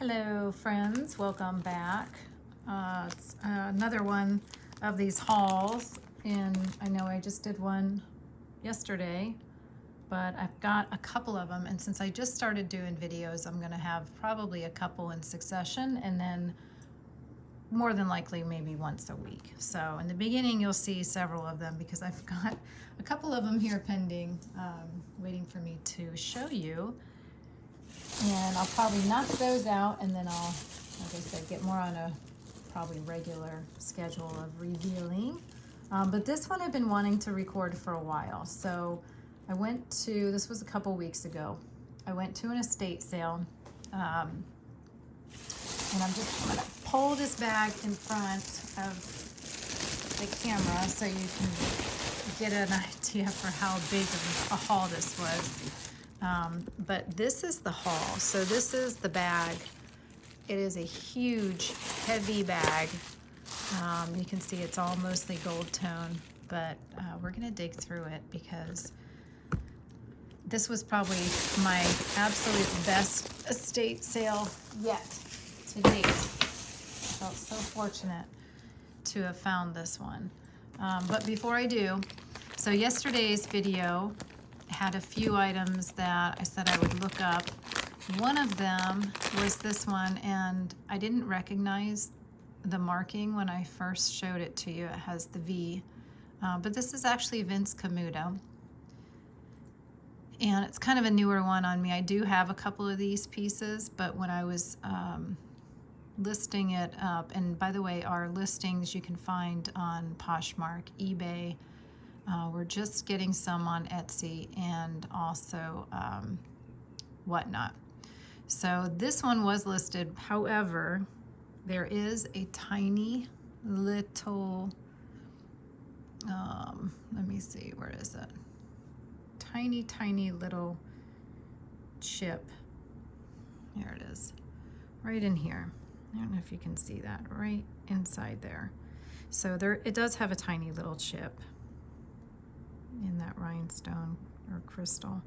Hello friends, welcome back. It's another one of these hauls, and I know I just did one yesterday, but I've got a couple of them, and since I just started doing videos, I'm gonna have probably a couple in succession, and then more than likely maybe once a week. So in the beginning you'll see several of them because I've got a couple of them here pending, waiting for me to show you. And I'll probably knock those out, and then I'll, like I said, get more on a probably regular schedule of revealing. But this one I've been wanting to record for a while. So I went to, this was a couple weeks ago, I went to an estate sale. And I'm just going to pull this bag in front of the camera so you can get an idea for how big of a haul this was. But this is the haul. So this is the bag. It is a huge, heavy bag. You can see it's all mostly gold tone, but we're gonna dig through it because this was probably my absolute best estate sale yet to date. I felt so fortunate to have found this one. But before I do, so yesterday's video had a few items that I said I would look up. One of them was this one, and I didn't recognize the marking when I first showed it to you. It has the V, but this is actually Vince Camuto, and it's kind of a newer one on me. I do have a couple of these pieces, but when I was listing it up, and by the way, our listings you can find on Poshmark, eBay. We're just getting some on Etsy and also Whatnot. So this one was listed. However, there is a tiny little, let me see, where is it? Tiny little chip. There it is, right in here. I don't know if you can see that, right inside there. So there, it does have a tiny little chip in that rhinestone or crystal,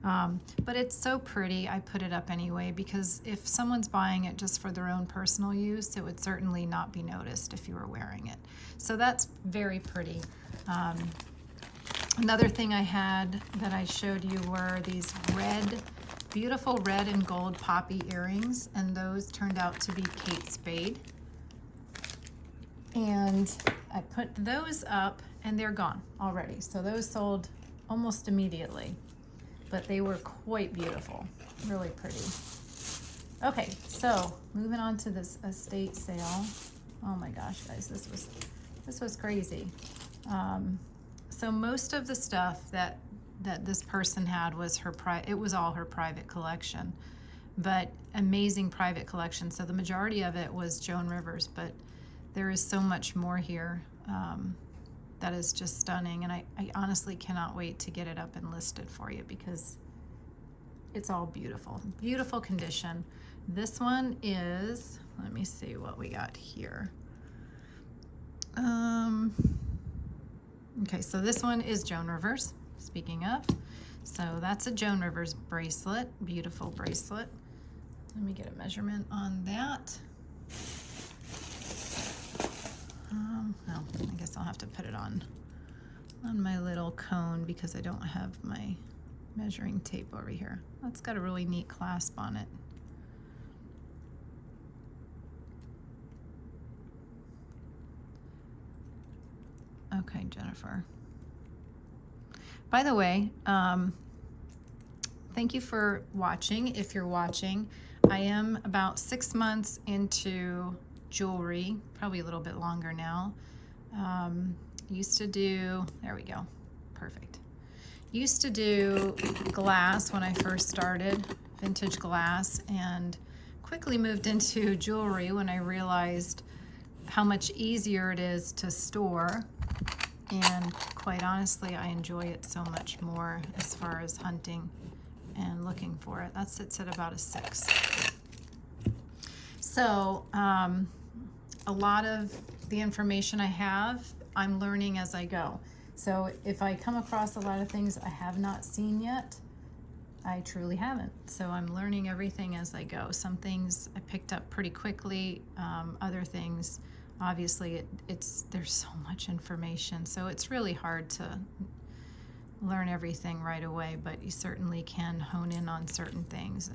but it's so pretty. I put it up anyway because if someone's buying it just for their own personal use, it would certainly not be noticed if you were wearing it. So that's very pretty. Another thing I had that I showed you were these beautiful red and gold poppy earrings, and those turned out to be Kate Spade. And I put those up and they're gone already. So those sold almost immediately, but they were quite beautiful, really pretty. Okay, so moving on to this estate sale. Oh my gosh, guys, this was crazy. So most of the stuff that this person had was it was all her private collection, but amazing private collection. So the majority of it was Joan Rivers, but there is so much more here that is just stunning, and I honestly cannot wait to get it up and listed for you because it's all beautiful, beautiful condition. This one is, let me see what we got here. Okay, so this one is Joan Rivers, speaking of. So that's a Joan Rivers bracelet, beautiful bracelet. Let me get a measurement on that. Well, I guess I'll have to put it on my little cone because I don't have my measuring tape over here. That's got a really neat clasp on it. Okay, Jennifer. By the way, thank you for watching. If you're watching, I am about 6 months into jewelry, probably a little bit longer now. Used to do, there we go, perfect. Used to do glass when I first started, vintage glass, and quickly moved into jewelry when I realized how much easier it is to store, and quite honestly, I enjoy it so much more as far as hunting and looking for it. That sits at about a 6. So, a lot of the information I have, I'm learning as I go. So if I come across a lot of things I have not seen yet, I truly haven't. So I'm learning everything as I go. Some things I picked up pretty quickly. Other things, obviously, there's so much information. So it's really hard to learn everything right away, but you certainly can hone in on certain things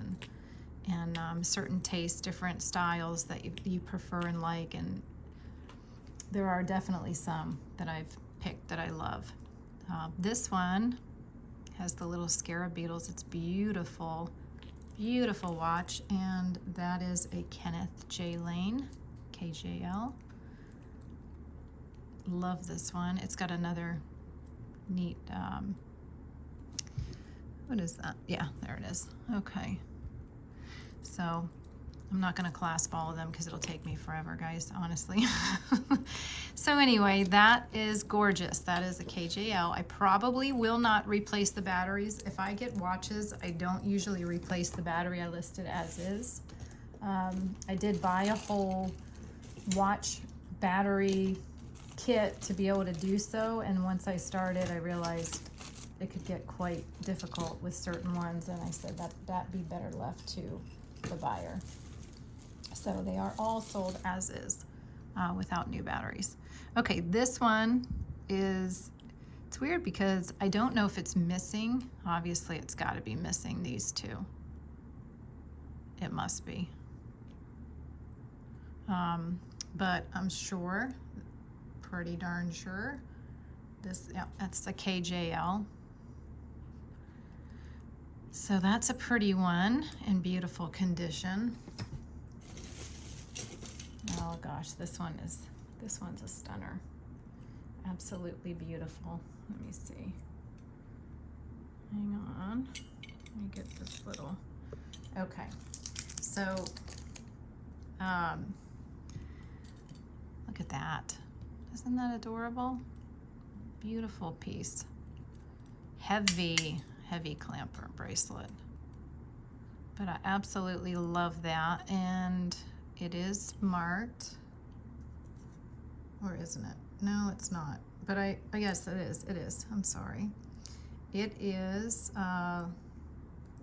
and certain tastes, different styles that you prefer and like. And there are definitely some that I've picked that I love. This one has the little scarab beetles. It's beautiful, beautiful watch, and that is a Kenneth J. Lane, KJL. Love this one. It's got another neat, what is that? Yeah, there it is. Okay. So I'm not going to clasp all of them because it'll take me forever, guys, honestly. So anyway, that is gorgeous. That is a KJL. I probably will not replace the batteries. If I get watches, I don't usually replace the battery. I list it as is. I did buy a whole watch battery kit to be able to do so, and once I started, I realized it could get quite difficult with certain ones, and I said that'd be better left to the buyer. So they are all sold as is, without new batteries. Okay, this one it's weird because I don't know if it's missing. Obviously it's got to be missing these two. It must be. But I'm sure, pretty darn sure, yeah, that's the KJL. So that's a pretty one in beautiful condition. Oh gosh, this one's a stunner. Absolutely beautiful. Let me see. Hang on. Let me get this little. Okay. So, look at that. Isn't that adorable? Beautiful piece. Heavy clamper bracelet. But I absolutely love that, and it is marked, or isn't it? No, it's not. But I guess it is. It is. I'm sorry. It is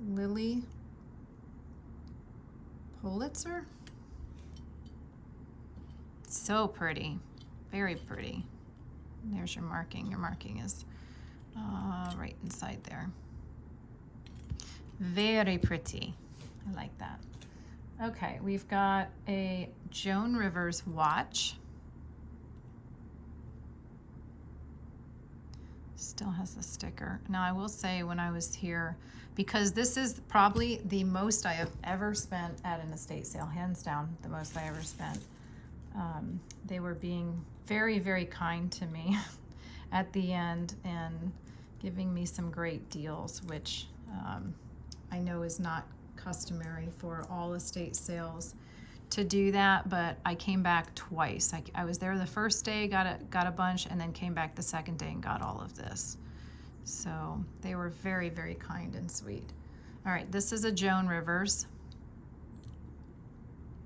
Lily Pulitzer. So pretty. Very pretty. There's your marking. Your marking is right inside there. Very pretty. I like that. Okay, we've got a Joan Rivers watch. Still has the sticker. Now I will say, when I was here, because this is probably the most I have ever spent at an estate sale, hands down the most I ever spent. They were being very, very kind to me at the end and giving me some great deals, which I know is not customary for all estate sales to do that, but I came back twice. I was there the first day, got a bunch, and then came back the second day and got all of this. So they were very, very kind and sweet. All right, this is a Joan Rivers.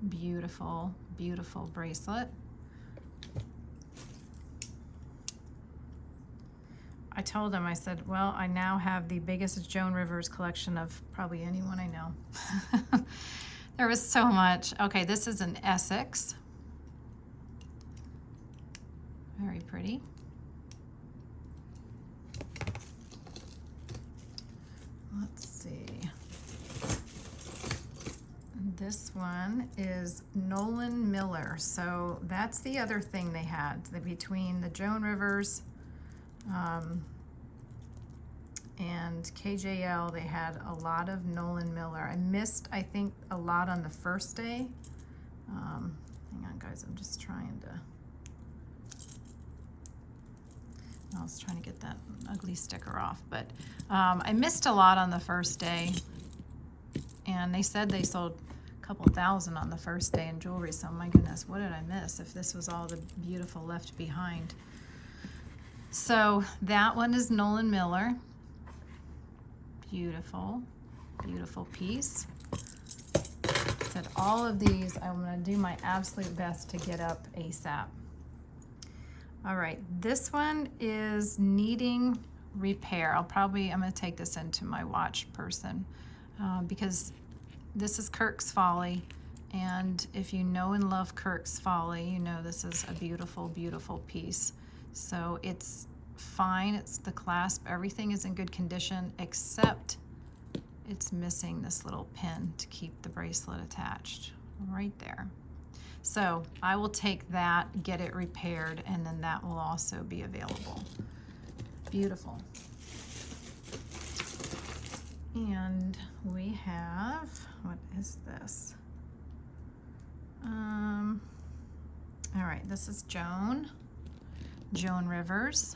Beautiful, beautiful bracelet. I told them, I said, well, I now have the biggest Joan Rivers collection of probably anyone I know. There was so much. Okay, this is an Essex. Very pretty. Let's see. This one is Nolan Miller. So that's the other thing they had. Between the Joan Rivers and KJL, they had a lot of Nolan Miller. I missed, I think, a lot on the first day. Hang on, guys, I'm just trying to... I was trying to get that ugly sticker off, but I missed a lot on the first day, and they said they sold a couple thousand on the first day in jewelry, so my goodness, what did I miss if this was all the beautiful left behind? So that one is Nolan Miller. Beautiful, beautiful piece. Said all of these, I'm going to do my absolute best to get up ASAP. All right, this one is Needing repair. I'm gonna take this into my watch person because this is Kirk's Folly. And if you know and love Kirk's Folly, you know this is a beautiful, beautiful piece. So it's fine, it's the clasp, everything is in good condition, except it's missing this little pin to keep the bracelet attached right there. So I will take that, get it repaired, and then that will also be available. Beautiful. And we have, what is this? All right, this is Joan Rivers,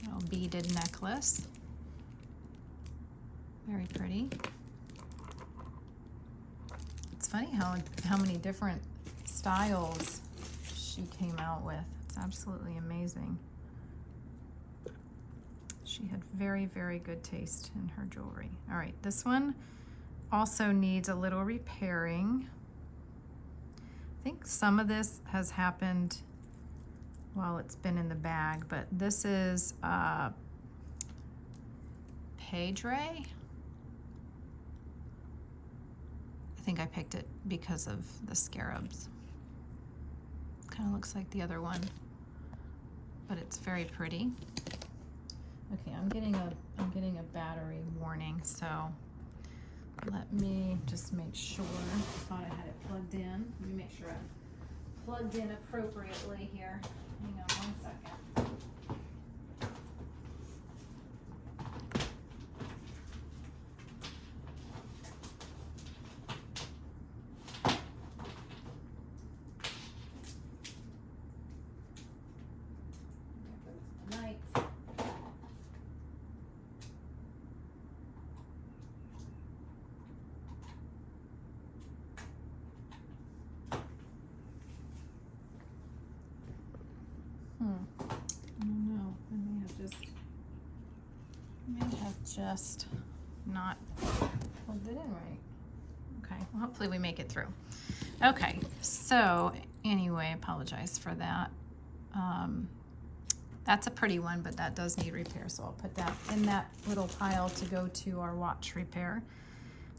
little beaded necklace. Very pretty. It's funny how many different styles she came out with. It's absolutely amazing. She had very, very good taste in her jewelry. All right, this one also needs a little repairing. I think some of this has happened while it's been in the bag, but this is Pedre. I think I picked it because of the scarabs. Kind of looks like the other one, but it's very pretty. Okay, I'm getting a battery warning, so let me just make sure. I thought I had it plugged in. Let me make sure I'm plugged in appropriately here. Hang on 1 second. I don't know. I may have just not plugged it in right. Okay, well, hopefully we make it through. Okay, so anyway, I apologize for that. That's a pretty one, but that does need repair, so I'll put that in that little pile to go to our watch repair.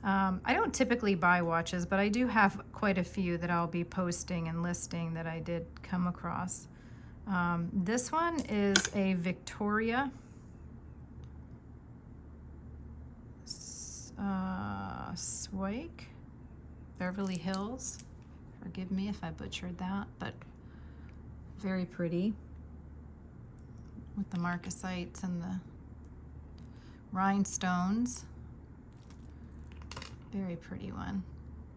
I don't typically buy watches, but I do have quite a few that I'll be posting and listing that I did come across. This one is a Victoria Swake, Beverly Hills. Forgive me if I butchered that, but very pretty with the marcasites and the rhinestones. Very pretty one.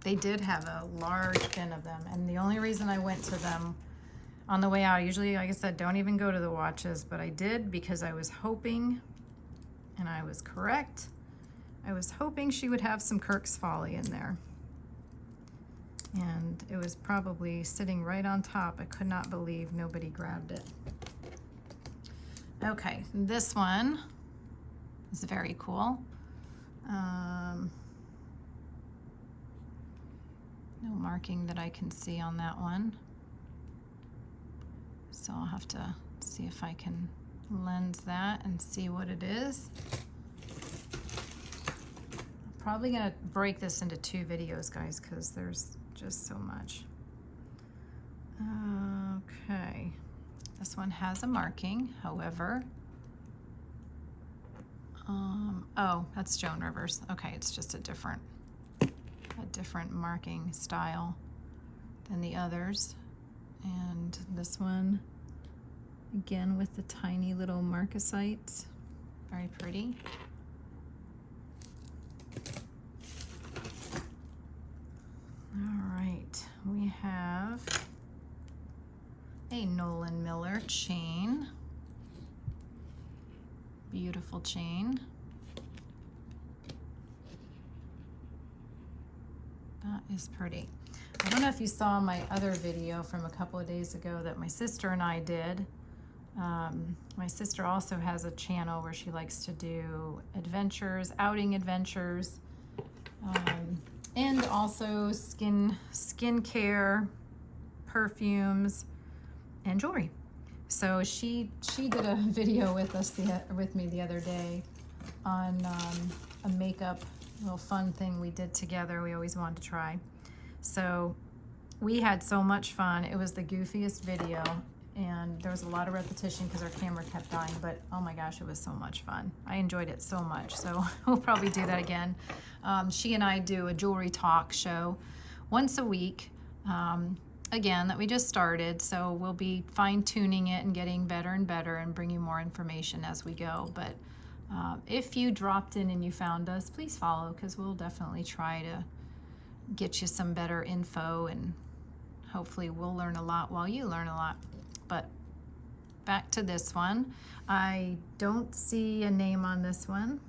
They did have a large bin of them, and the only reason I went to them on the way out, usually, like I said, don't even go to the watches, but I did because I was hoping, and I was correct, I was hoping she would have some Kirk's Folly in there. And it was probably sitting right on top. I could not believe nobody grabbed it. Okay, this one is very cool. No marking that I can see on that one. So I'll have to see if I can lens that and see what it is. I'm probably gonna break this into 2 videos, guys, because there's just so much. Okay, this one has a marking, however. Oh, that's Joan Rivers. Okay, it's just a different marking style than the others. And this one, again, with the tiny little marcasites, very pretty. All right, we have a Nolan Miller chain. Beautiful chain. That is pretty. I don't know if you saw my other video from a couple of days ago that my sister and I did. My sister also has a channel where she likes to do adventures, outing adventures, and also skincare, perfumes, and jewelry. So she did a video with us with me the other day on a makeup little fun thing we did together. We always wanted to try. So we had so much fun. It was the goofiest video, and there was a lot of repetition because our camera kept dying, but oh my gosh, it was so much fun. I enjoyed it so much, so we'll probably do that again. She and I do a jewelry talk show once a week, again, that we just started, so we'll be fine-tuning it and getting better and better and bringing more information as we go. But if you dropped in and you found us, please follow, because we'll definitely try to get you some better info, and hopefully we'll learn a lot while you learn a lot. But back to this one. I don't see a name on this one.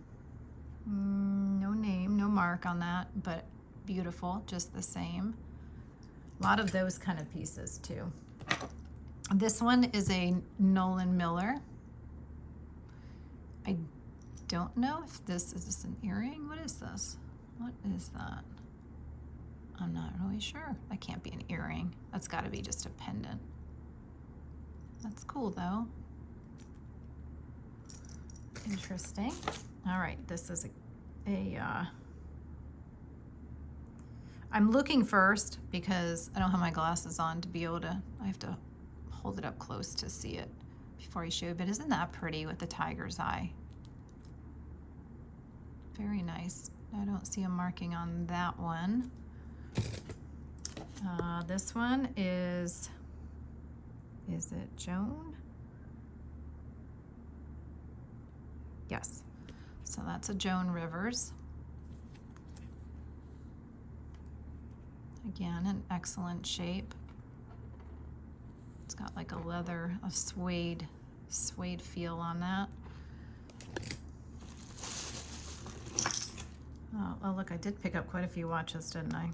No name, no mark on that, but beautiful, just the same. A lot of those kind of pieces too. This one is a Nolan Miller. I don't know if this is this an earring. What is this? What is that? I'm not really sure. That can't be an earring. That's got to be just a pendant. That's cool though. Interesting. All right, this is I'm looking first because I don't have my glasses on to be able to, I have to hold it up close to see it before I show you, but isn't that pretty with the tiger's eye? Very nice. I don't see a marking on that one. This one is it Joan? Yes. So that's a Joan Rivers. Again, an excellent shape. It's got like a leather, a suede feel on that. Oh, look, I did pick up quite a few watches, didn't I?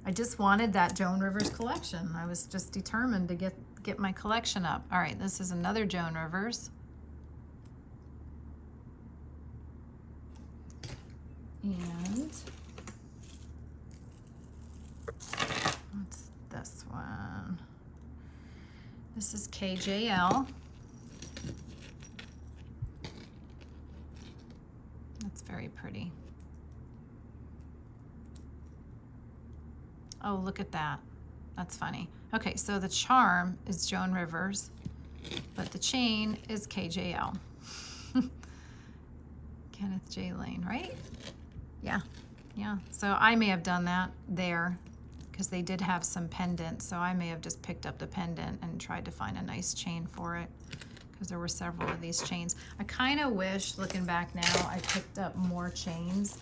I just wanted that Joan Rivers collection. I was just determined to get my collection up. All right, this is another Joan Rivers. And what's this one? This is KJL. That's very pretty. Oh, look at that. That's funny. Okay, so the charm is Joan Rivers, but the chain is KJL. Kenneth J. Lane, right? Yeah, yeah. So I may have done that there because they did have some pendants. So I may have just picked up the pendant and tried to find a nice chain for it because there were several of these chains. I kind of wish, looking back now, I picked up more chains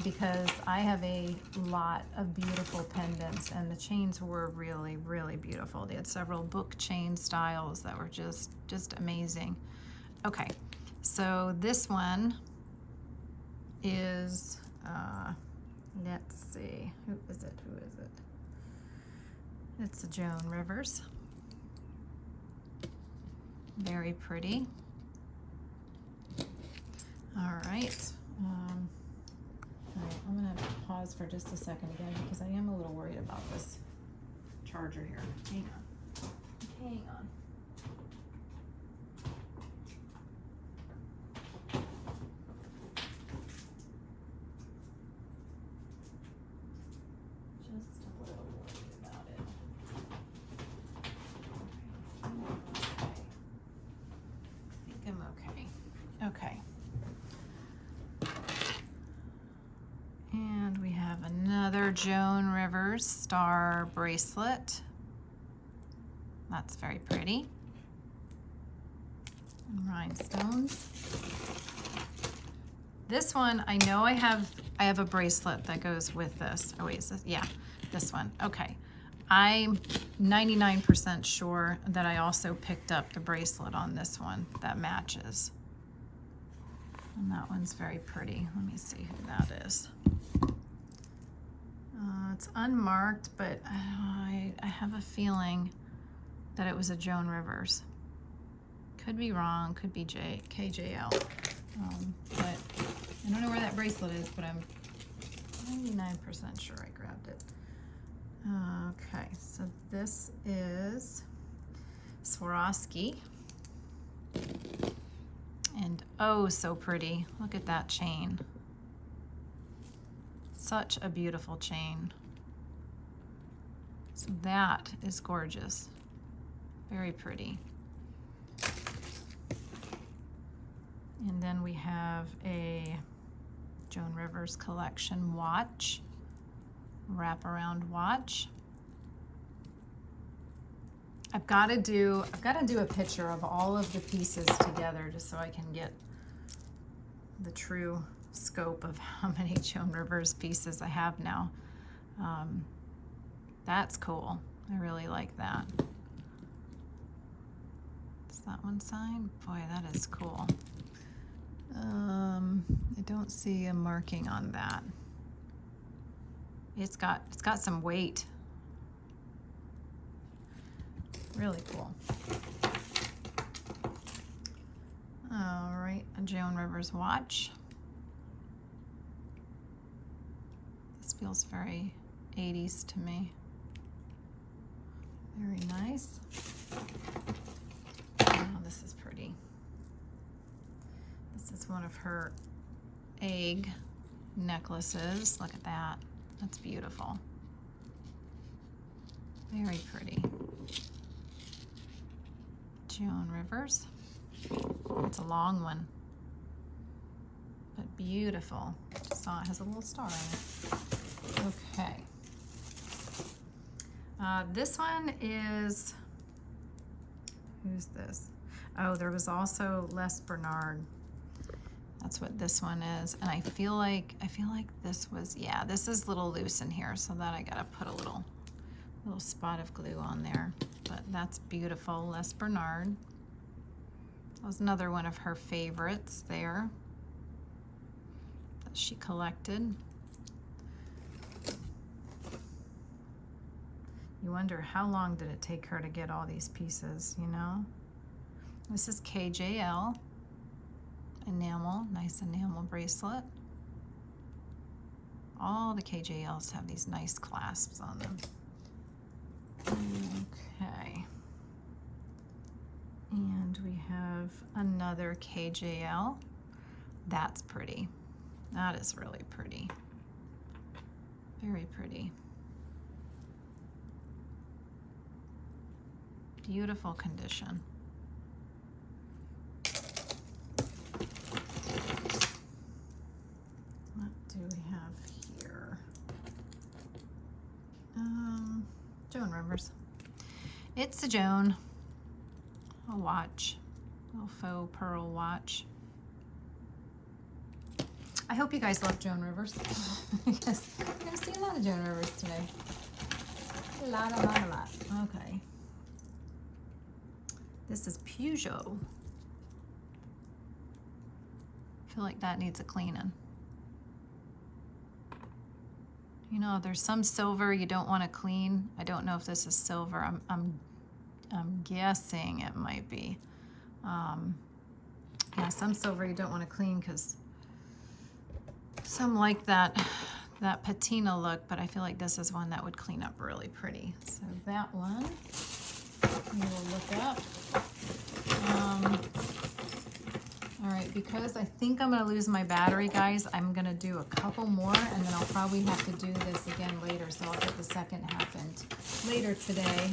because I have a lot of beautiful pendants and the chains were really, really beautiful. They had several book chain styles that were just amazing. Okay, so this one is, let's see, who is it? It's a Joan Rivers. Very pretty. All right. All right, I'm gonna pause for just a second again because I am a little worried about this charger here. Hang on. Just a little worried about it. I think I'm okay. Okay. And we have another Joan Rivers star bracelet. That's very pretty. And rhinestones. This one, I know I have a bracelet that goes with this. Oh wait, is this? Yeah, this one. Okay. I'm 99% sure that I also picked up the bracelet on this one that matches. And that one's very pretty. Let me see who that is. It's unmarked, but I have a feeling that it was a Joan Rivers. Could be wrong, could be KJL. But I don't know where that bracelet is, but I'm 99% sure I grabbed it. Okay, so this is Swarovski. And oh, so pretty. Look at that chain. Such a beautiful chain. So that is gorgeous. Very pretty. And then we have a Joan Rivers collection watch, wraparound watch. I've got to do a picture of all of the pieces together just so I can get the true scope of how many Joan Rivers pieces I have now. That's cool. I really like that. Is that one signed? Boy, that is cool. I don't see a marking on that. It's got some weight. Really cool. All right, a Joan Rivers watch. This feels very 80s to me. Very nice. Oh, this is pretty. This is one of her egg necklaces. Look at that. That's beautiful. Very pretty. Joan Rivers. It's a long one, but beautiful. Just saw it has a little star on it. Okay. This one is, who's this? Oh, there was also Les Bernard. That's what this one is. And I feel like this was, yeah, this is a little loose in here, so that I gotta put a little spot of glue on there. But that's beautiful. Les Bernard. That was another one of her favorites there that she collected. You wonder how long did it take her to get all these pieces, you know? This is KJL. Enamel, nice enamel bracelet. All the KJLs have these nice clasps on them. Okay. And we have another KJL. That's pretty. That is really pretty. Very pretty. Beautiful condition. What do we have here? Joan Rivers. It's a Joan. A watch. A little faux pearl watch. I hope you guys love Joan Rivers. Yes, I'm going to see a lot of Joan Rivers today. A lot. Okay. This is Peugeot. I feel like that needs a cleaning. You know, there's some silver you don't want to clean. I don't know if this is silver. I'm guessing it might be. Yeah, some silver you don't want to clean because some like that patina look, but I feel like this is one that would clean up really pretty. So that one we will look up. All right, because I think I'm gonna lose my battery, guys, I'm gonna do a couple more and then I'll probably have to do this again later, so I'll get the second half in later today.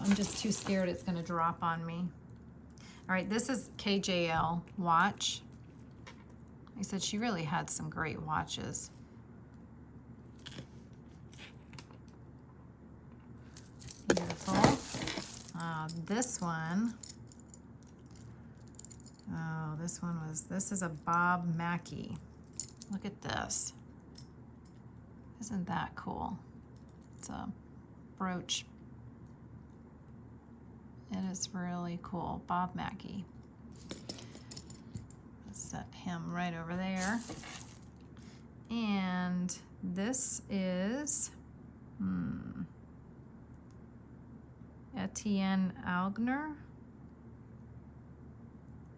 I'm just too scared it's gonna drop on me. All right, this is KJL watch. I said she really had some great watches. Beautiful. This one. Oh, this is a Bob Mackie. Look at this. Isn't that cool? It's a brooch. It is really cool. Bob Mackie. Let's set him right over there. And this is Etienne Algner.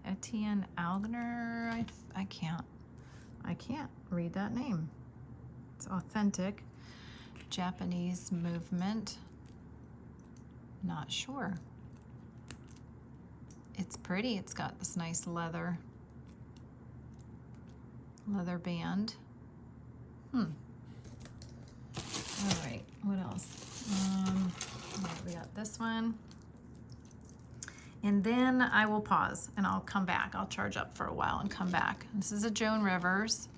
Etienne Algner, I can't read that name. It's authentic. Japanese movement. Not sure. It's pretty. It's got this nice leather band. All right, what else? We got this one. And then I will pause and I'll come back. I'll charge up for a while and come back. This is a Joan Rivers.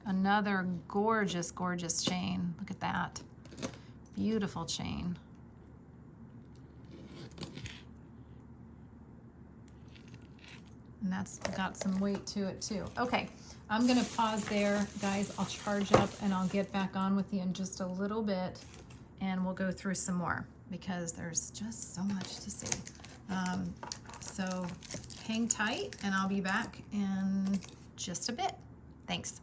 Another gorgeous, gorgeous chain. Look at that. Beautiful chain. And that's got some weight to it too. Okay, I'm gonna pause there, guys. I'll charge up and I'll get back on with you in just a little bit and we'll go through some more because there's just so much to see. So hang tight and I'll be back in just a bit. Thanks.